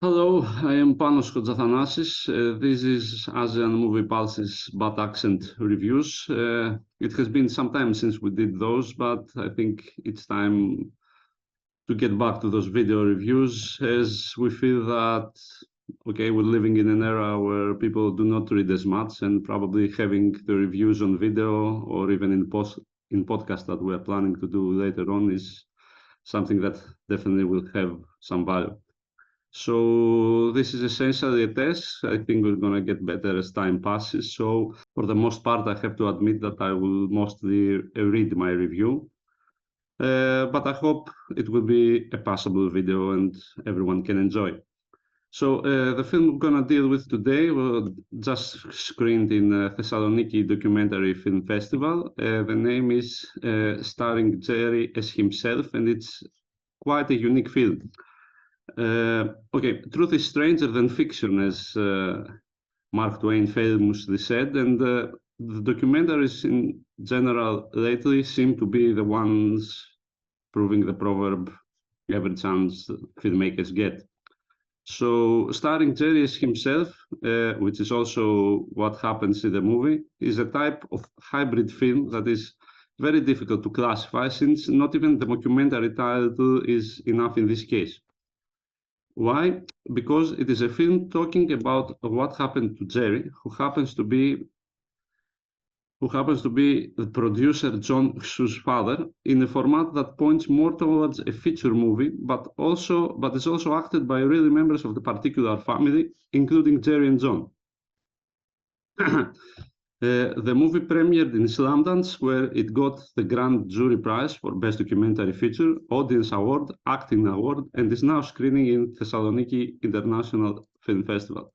Hello, I am Panos Kotzathanasis. This is Asian Movie Pulse's Bad Accent reviews. It has been some time since we did those, but I think it's time to get back to those video reviews as we feel that, okay, we're living in an era where people do not read as much, and probably having the reviews on video or even in podcast that we are planning to do later on is something that definitely will have some value. So this is essentially a test. I think we're going to get better as time passes. So for the most part, I have to admit that I will mostly read my review. But I hope it will be a passable video and everyone can enjoy. So the film we're going to deal with today was just screened in Thessaloniki Documentary Film Festival. The name is starring Jerry as himself, and it's quite a unique film. Okay, truth is stranger than fiction, as Mark Twain famously said, and the documentaries in general lately seem to be the ones proving the proverb every chance filmmakers get. So, starring Jerry as himself, which is also what happens in the movie, is a type of hybrid film that is very difficult to classify since not even the documentary title is enough in this case. Why? Because it is a film talking about what happened to Jerry, who happens to be the producer John Hsu's father, in a format that points more towards a feature movie, but is also acted by really members of the particular family, including Jerry and John. The movie premiered in Slamdance, where it got the Grand Jury Prize for Best Documentary Feature, Audience Award, Acting Award, and is now screening in Thessaloniki International Film Festival.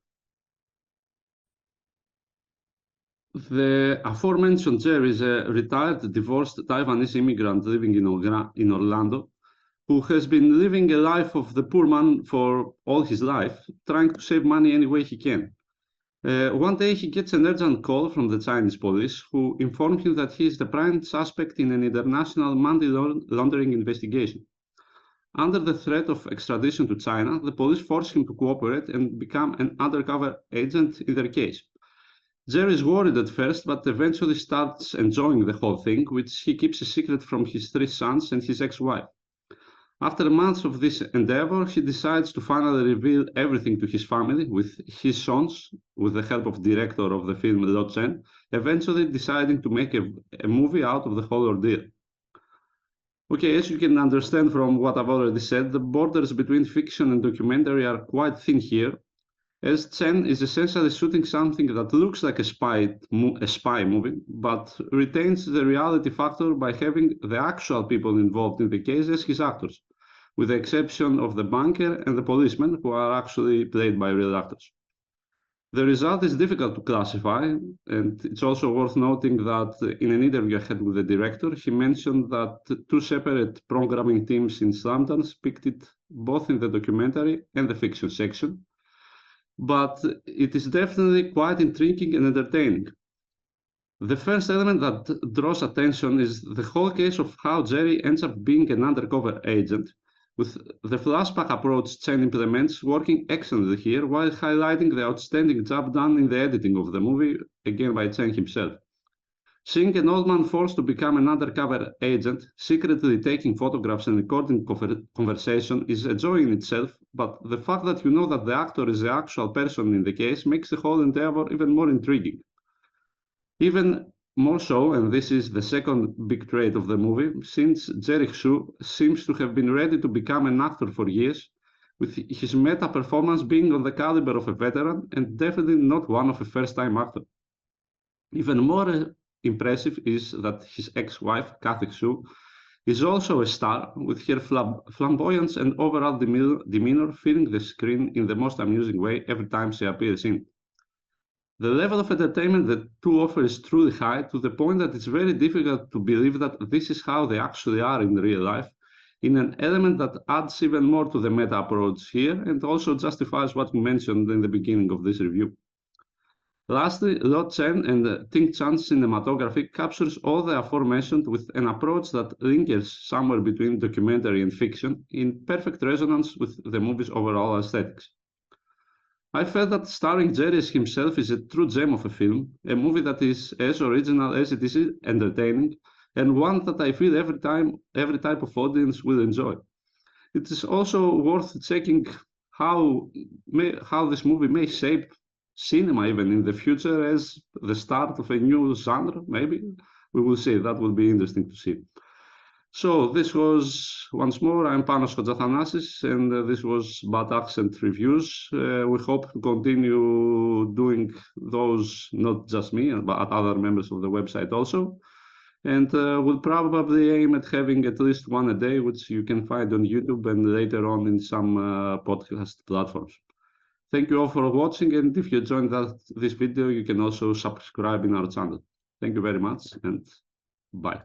The aforementioned Jerry is a retired, divorced Taiwanese immigrant living in Orlando, who has been living a life of the poor man for all his life, trying to save money any way he can. One day he gets an urgent call from the Chinese police, who inform him that he is the prime suspect in an international money laundering investigation. Under the threat of extradition to China, the police force him to cooperate and become an undercover agent in their case. Jerry is worried at first, but eventually starts enjoying the whole thing, which he keeps a secret from his three sons and his ex-wife. After months of this endeavor, he decides to finally reveal everything to his family, with his sons, with the help of director of the film Chen, eventually deciding to make a movie out of the whole ordeal. Okay, as you can understand from what I've already said, the borders between fiction and documentary are quite thin here, as Chen is essentially shooting something that looks like a spy movie, but retains the reality factor by having the actual people involved in the case as his actors, with the exception of the banker and the policeman, who are actually played by real actors. The result is difficult to classify, and it's also worth noting that in an interview I had with the director, he mentioned that two separate programming teams in Slamdance picked it both in the documentary and the fiction section, but it is definitely quite intriguing and entertaining. The first element that draws attention is the whole case of how Jerry ends up being an undercover agent, with the flashback approach Chen implements working excellently here while highlighting the outstanding job done in the editing of the movie, again by Chen himself. Seeing an old man forced to become an undercover agent, secretly taking photographs and recording conversation is a joy in itself, but the fact that you know that the actor is the actual person in the case makes the whole endeavor even more intriguing. Even more so, and this is the second big trait of the movie, since Jerry Hsu seems to have been ready to become an actor for years, with his meta performance being on the caliber of a veteran and definitely not one of a first-time actor. Even more impressive is that his ex-wife, Kathy Hsu, is also a star, with her flamboyance and overall demeanor filling the screen in the most amusing way every time she appears in. The level of entertainment the two offer is truly high, to the point that it's very difficult to believe that this is how they actually are in real life, in an element that adds even more to the meta approach here and also justifies what we mentioned in the beginning of this review. Lastly, Lo Chen and Ting Chan's cinematography captures all the aforementioned with an approach that lingers somewhere between documentary and fiction, in perfect resonance with the movie's overall aesthetics. I felt that starring Jerry as himself is a true gem of a film, a movie that is as original as it is entertaining, and one that I feel every type of audience will enjoy. It is also worth checking how this movie may shape cinema even in the future as the start of a new genre, maybe. We will see. That will be interesting to see. So this was, once more, I'm Panos Kotsathanasis, and this was Bad Accent Reviews. We hope to continue doing those, not just me, but other members of the website also. And we'll probably aim at having at least one a day, which you can find on YouTube and later on in some podcast platforms. Thank you all for watching, and if you enjoyed this video, you can also subscribe in our channel. Thank you very much, and bye.